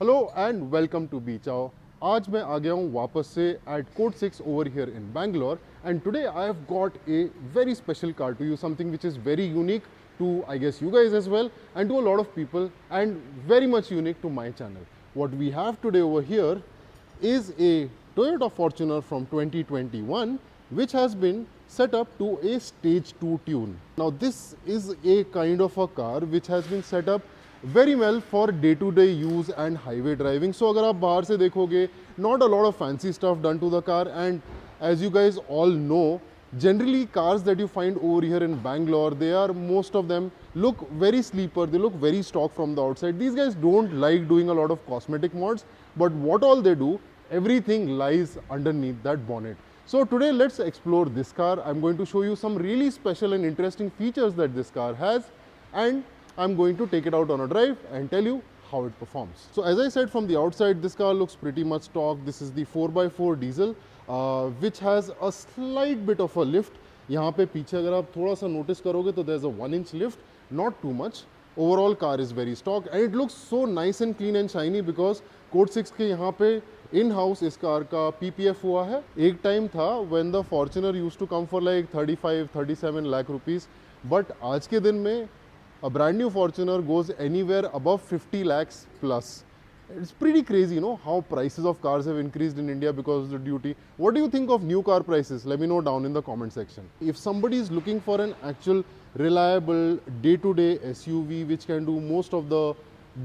Hello and welcome to बी चाओ। आज मैं आ गया हूँ वापस से at code 6 over here in Bangalore and today I have got a very special car to you, something which is very unique to I guess you guys as well and to a lot of people and very much unique to my channel. What we have today over here is a Toyota Fortuner from 2021 which has been set up to a stage 2 tune. Now this is a kind of a car which has been set up very well for day to day use and highway driving. So अगर आप बाहर से देखोगे, not a lot of fancy stuff done to the car, and as you guys all know, generally cars that you find over here in Bangalore, they are, most of them look very sleeper, they look very stock from the outside. These guys don't like doing a lot of cosmetic mods, but what all they do, everything lies underneath that bonnet. So today let's explore this car. I'm going to show you some really special and interesting features that this car has, and I'm going to take it out on a drive and tell you how it performs. So as I said, from the outside this car looks pretty much stock. This is the 4x4 diesel which has a slight bit of a lift. यहाँ पे पीछे अगर आप थोड़ा सा notice करोगे तो there's a 1-inch lift, not too much. Overall car is very stock and it looks so nice and clean and shiny because Code 6 के यहाँ पे इन हाउस इस कार का PPF हुआ है. एक टाइम था when the Fortuner used to come for like 35-37 lakh rupees, but आज के दिन में a brand new Fortuner goes anywhere above 50 lakhs plus. It's pretty crazy, you know, how prices of cars have increased in India because of the duty. What do you think of new car prices? Let me know down in the comment section. If somebody is looking for an actual reliable day-to-day SUV which can do most of the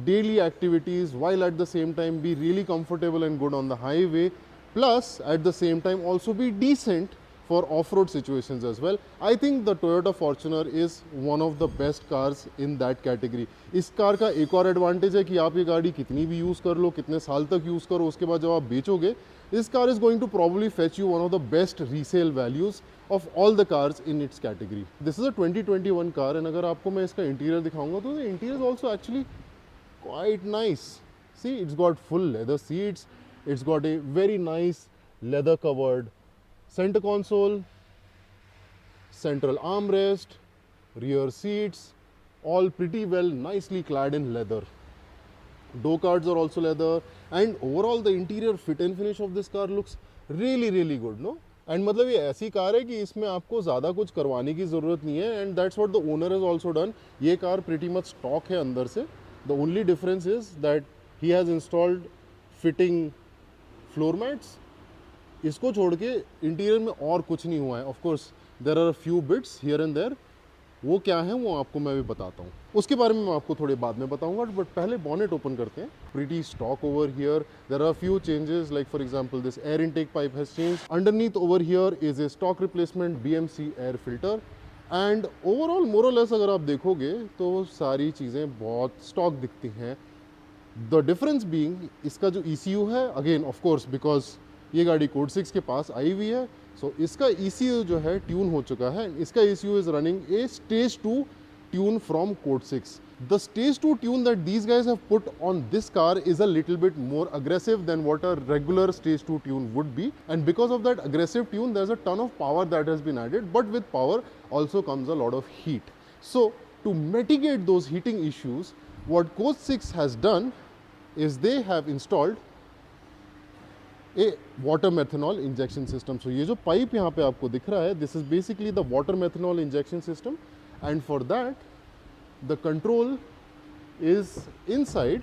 daily activities while at the same time be really comfortable and good on the highway, plus at the same time also be decent for off-road situations as well, I think the Toyota Fortuner is one of the best cars in that category. इस car का एक और advantage है कि आप ये गाड़ी कितनी भी यूज़ कर लो, कितने साल तक यूज़ करो, उसके बाद जब आप बेचोगे, this car is going to probably fetch you one of the best resale values of all the cars in its category. This is a 2021 car and अगर आपको मैं इसका इंटीरियर दिखाऊंगा तो the interior is also actually quite nice. See, it's got full leather seats, it's got a very nice leather covered center console, central armrest, rear seats, all pretty well nicely clad in leather. Door cards are also leather and overall the interior fit and finish of this car looks really good, no? And मतलब ये ऐसी car है कि इसमें आपको ज़्यादा कुछ करवाने की ज़रूरत नहीं है and that's what the owner has also done. ये कार pretty much stock है अंदर से. The only difference is that he has installed fitting floor mats. इसको छोड़ के इंटीरियर में और कुछ नहीं हुआ है. Of course there are few bits here and there, वो क्या है वो आपको मैं भी बताता हूँ, उसके बारे में मैं आपको थोड़े बाद में बताऊंगा. बट पहले बॉनेट ओपन करते हैं. Pretty stock over here. There are few changes, like for example this air intake pipe has changed. Underneath over here is a stock replacement BMC air filter and overall more or less अगर आप देखोगे तो सारी चीज़ें बहुत stock दिखती हैं. The difference being इसका जो ECU है, अगेन ऑफ कोर्स बिकॉज ये गाड़ी कोड 6 के पास आई हुई है, सो इसका ECU जो है ट्यून हो चुका है. इसका ECU is running a stage 2 tune from code 6. The stage 2 tune that these guys have put on this car is a little bit more aggressive than what a regular stage 2 tune would be, and because of that aggressive tune there's a ton of power that has been added, but with power also comes a lot of heat. So to mitigate those heating issues, what code 6 has done is they have installed a water methanol injection system. So ये जो pipe यहाँ पे आपको दिख रहा है, this is basically the water methanol injection system, and for that the control is inside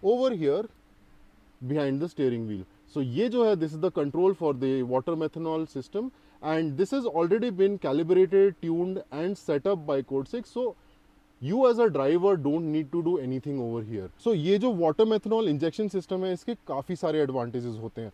over here behind the steering wheel. So ये जो है, this is the control for the water methanol system and this has already been calibrated, tuned and set up by code 6. So you as a driver don't need to do anything over here. So ये जो water methanol injection system है, इसके काफ़ी सारे advantages होते हैं.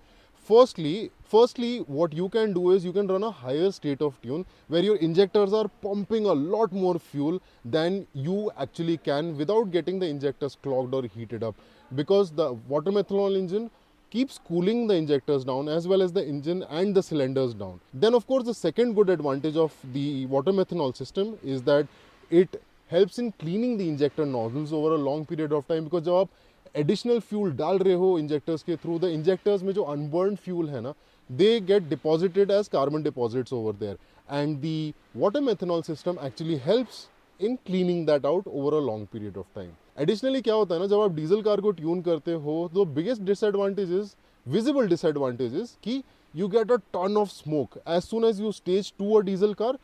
Firstly, what you can do is you can run a higher state of tune where your injectors are pumping a lot more fuel than you actually can without getting the injectors clogged or heated up, because the water methanol engine keeps cooling the injectors down as well as the engine and the cylinders down. Then of course the second good advantage of the water methanol system is that it helps in cleaning the injector nozzles over a long period of time, because जब आप additional fuel डाल रहे हो injectors के through, the injectors में जो unburn fuel है ना, they get deposited as carbon deposits over there and the water methanol system actually helps in cleaning that out over a long period of time. Additionally क्या होता है ना, जब आप डीजल कार को ट्यून करते हो तो biggest disadvantage is, visible disadvantage is कि you get a ton of smoke as soon as you stage to a diesel car.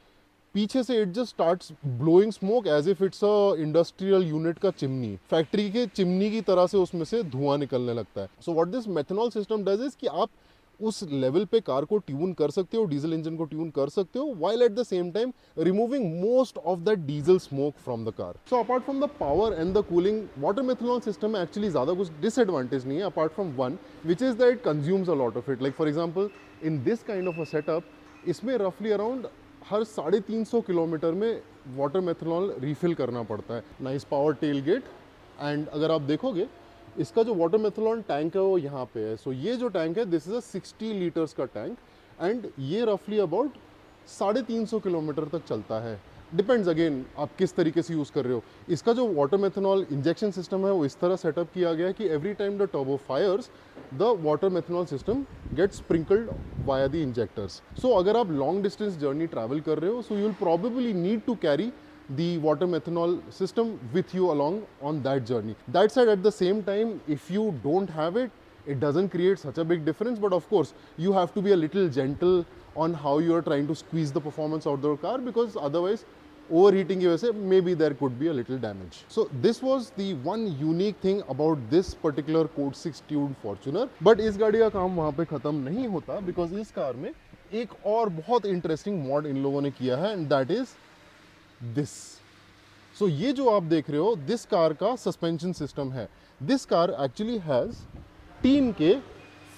पीछे से it just starts blowing smoke as if it's a industrial unit का chimney, factory के chimney की तरह से उसमें से धुआं निकलने लगता है. So what this methanol system does is कि आप उस लेवल पे कार को ट्यून कर सकते हो, डीजल इंजन को ट्यून कर सकते हो, while at the same time removing most of that diesel smoke from the car. So apart from the power and the cooling, water methanol system में actually ज़्यादा कुछ disadvantage नहीं है, apart from one, which is that it consumes a lot of it. Like for example, in this kind of a setup, इसमें roughly around हर 350 kilometre में water methanol refill करना पड़ता है. Nice power tailgate. And अगर आप देखोगे इसका जो वाटर मेथनॉल टैंक है वो यहाँ पे है. सो ये जो टैंक है दिस इज अ 60 लीटर्स का टैंक एंड ये रफली अबाउट 350 किलोमीटर तक चलता है. डिपेंड्स अगेन आप किस तरीके से यूज़ कर रहे हो. इसका जो वाटर मेथनॉल इंजेक्शन सिस्टम है वो इस तरह सेटअप किया गया है कि every time the turbo fires the water methanol system gets sprinkled via the injectors. So अगर आप लॉन्ग डिस्टेंस जर्नी ट्रैवल कर रहे हो so you will probably need to carry the water methanol system with you along on that journey. That said, at the same time, if you don't have it, it doesn't create such a big difference, but of course you have to be a little gentle on how you are trying to squeeze the performance out of the car, because otherwise overheating की वजह से maybe there could be a little damage. So this was the one unique thing about this particular Code 6 tuned Fortuner. But इस गाड़ी का काम वहाँ पे ख़त्म नहीं होता, because इस कार में एक और बहुत इंटरेस्टिंग मॉड इन लोगों ने किया है, and that is दिस. सो ये जो आप देख रहे हो दिस कार का सस्पेंशन सिस्टम है. दिस कार एक्चुअली हैज 3 के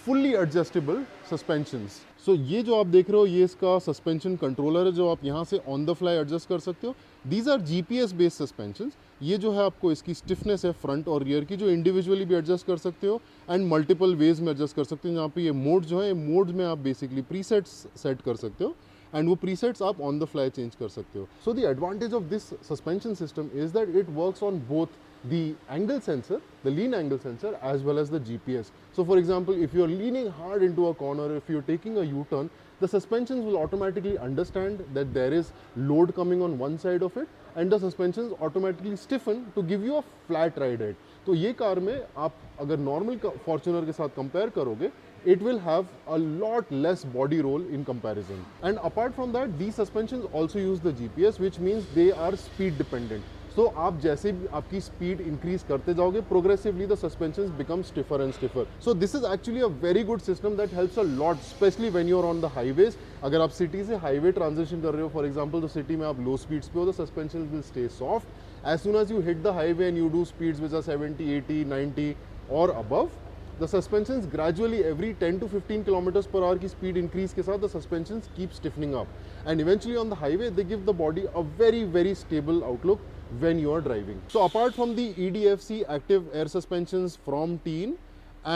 फुल्ली एडजस्टेबल सस्पेंशंस. सो ये जो आप देख रहे हो ये इसका सस्पेंशन कंट्रोलर है जो आप यहाँ से ऑन द फ्लाई एडजस्ट कर सकते हो. These are GPS based suspensions. ये जो है आपको इसकी स्टिफनेस है फ्रंट और रियर की जो इंडिविजुअली भी एडजस्ट कर सकते हो एंड मल्टीपल वेज में एडजस्ट कर सकते हो. यहाँ पे ये मोड जो है, मोड में आप बेसिकली प्रीसेट्स सेट कर सकते हो and वो presets आप on the fly change कर सकते हो. So the advantage of this suspension system is that it works on both the angle sensor, the lean angle sensor, as well as the GPS. So for example, if you're leaning hard into a corner, if you're taking a U-turn, the suspensions will automatically understand that there is load coming on one side of it and the suspensions automatically stiffen to give you a flat ride height. तो ये car में आप अगर normal Fortuner के साथ compare करोगे it will have a lot less body roll in comparison. And apart from that, these suspensions also use the GPS, which means they are speed dependent. So आप जैसे भी आपकी speed increase करते जाओगे, progressively the suspensions become stiffer and stiffer. So this is actually a very good system that helps a lot, especially when you're on the highways. अगर आप city से highway transition कर रहे हो, for example, तो city में आप low speeds पे हो, the suspensions will stay soft. As soon as you hit the highway and you do speeds which are 70, 80, 90 or above, the suspensions gradually every 10 to 15 kilometers per hour की speed increase के साथ the suspensions keep stiffening up, and eventually on the highway they give the body a very stable outlook when you are driving. So apart from the EDFC active air suspensions from Teen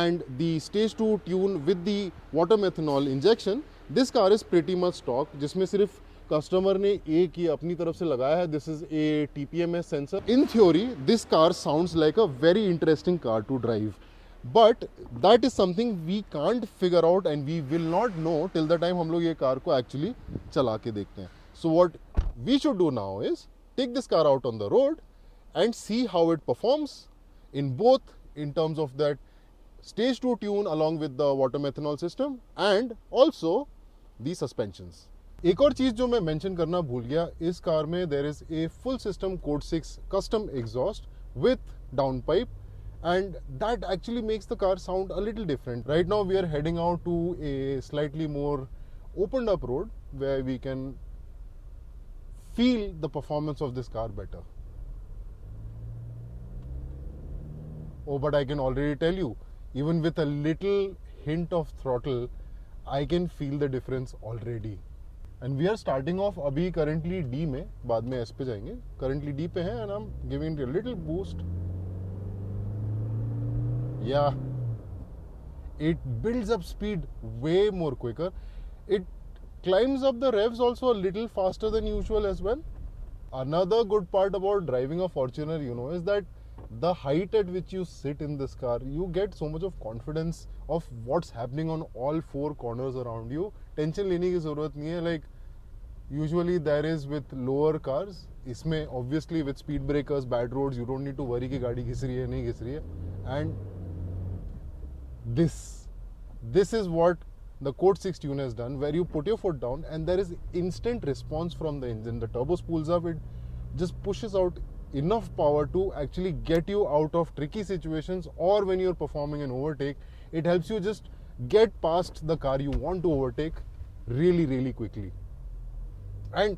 and the stage 2 tune with the water methanol injection, this car is pretty much stock, जिसमें सिर्फ customer ने एक ही अपनी तरफ से लगाया है. This is a TPMS sensor. In theory this car sounds like a very interesting car to drive, but that is something we can't figure out and we will not know till the time हम लोग ये car को actually चला के देखते हैं. So what we should do now is take this car out on the road and see how it performs in both in terms of that stage 2 tune along with the water methanol system and also the suspensions. एक और चीज जो मैं mention करना भूल गया, इस car में there is a full system code 6 custom exhaust with down pipe and that actually makes the car sound a little different. Right now we are heading out to a slightly more opened up road where we can feel the performance of this car better. Oh, but I can already tell you, even with a little hint of throttle, I can feel the difference already. And we are starting off अभी currently D में, बाद में S पे जाएंगे. Currently D पे हैं and I'm giving it a little boost. Yeah, it builds up speed way more quicker. It climbs up the revs also a little faster than usual as well. Another good part about driving a Fortuner, you know, is that the height at which you sit in this car, you get so much of confidence of what's happening on all four corners around you. Tension लेने की ज़रूरत नहीं है. Like usually there is with lower cars. इसमें obviously with speed breakers, bad roads, you don't need to worry कि गाड़ी घिस रही है नहीं घिस रही है. And this is what the Code 6 tune has done, where you put your foot down and there is instant response from the engine. The turbo spools up, it just pushes out enough power to actually get you out of tricky situations, or when you're performing an overtake, it helps you just get past the car you want to overtake really quickly. And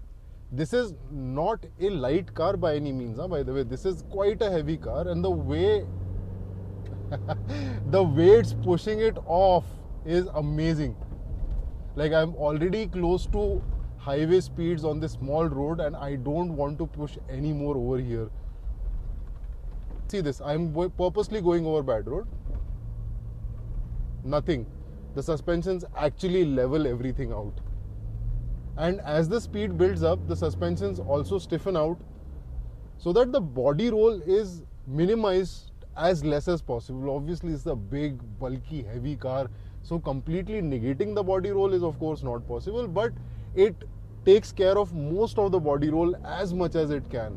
this is not a light car by any means, by the way. This is quite a heavy car, and the way it's pushing it off is amazing. Like, I'm already close to highway speeds on this small road and I don't want to push any more over here. See this, I'm purposely going over bad road. Nothing. The suspensions actually level everything out. And as the speed builds up, the suspensions also stiffen out so that the body roll is minimized as less as possible. Obviously, it's a big, bulky, heavy car, so completely negating the body roll is of course not possible, but it takes care of most of the body roll as much as it can.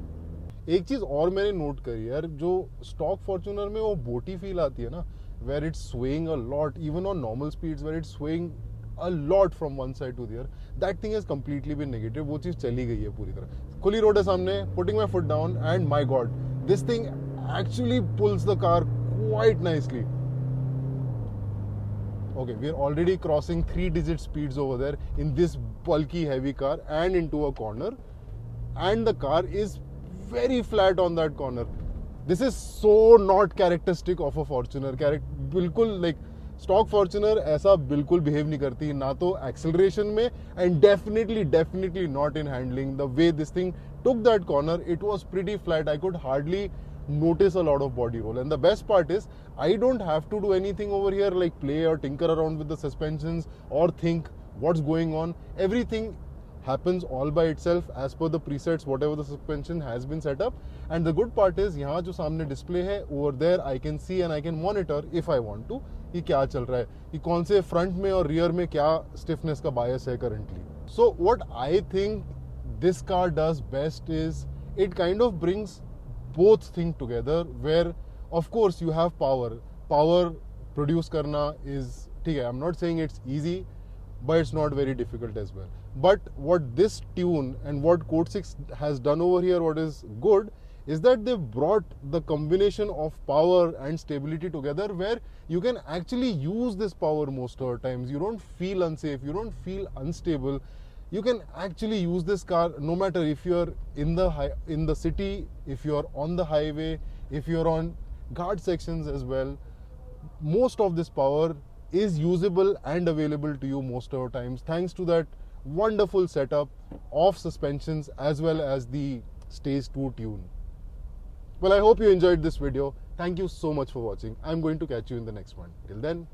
एक चीज और मैंने note करी यार, जो stock Fortuner में वो बोटी फील आती है ना, where it's swaying a lot, even on normal speeds, where it's swaying a lot from one side to the other, that thing has completely been negated. वो चीज चली गई है पूरी तरह. खुली रोड है सामने, putting my foot down, and my god, this thing actually pulls the car quite nicely. Okay, we are already crossing 3-digit speeds over there in this bulky heavy car and into a corner, and the car is very flat on that corner. This is so not characteristic of a Fortuner. बिल्कुल like stock Fortuner ऐसा बिल्कुल behave नहीं करती, ना तो acceleration में, and definitely not in handling. The way this thing took that corner, it was pretty flat. I could hardly notice a lot of body roll, and the best part is I don't have to do anything over here like play or tinker around with the suspensions or think what's going on. Everything happens all by itself as per the presets, whatever the suspension has been set up. And the good part is यहाँ जो सामने display है, over there I can see and I can monitor if I want to कि क्या चल रहा है, कि कौन से front में और rear में क्या stiffness का bias है currently. So what I think this car does best is it kind of brings both things together, where of course you have power produce करना is ठीक है. I'm not saying it's easy, but it's not very difficult as well. But what this tune and what Code 6 has done over here, what is good, is that they've brought the combination of power and stability together, where you can actually use this power most of the times. You don't feel unsafe, you don't feel unstable. You can actually use this car no matter if you're in the city, if you're on the highway, if you're on guard sections as well. Most of this power is usable and available to you most of the times, thanks to that wonderful setup of suspensions as well as the Stage 2 tune. Well, I hope you enjoyed this video. Thank you so much for watching. I'm going to catch you in the next one. Till then,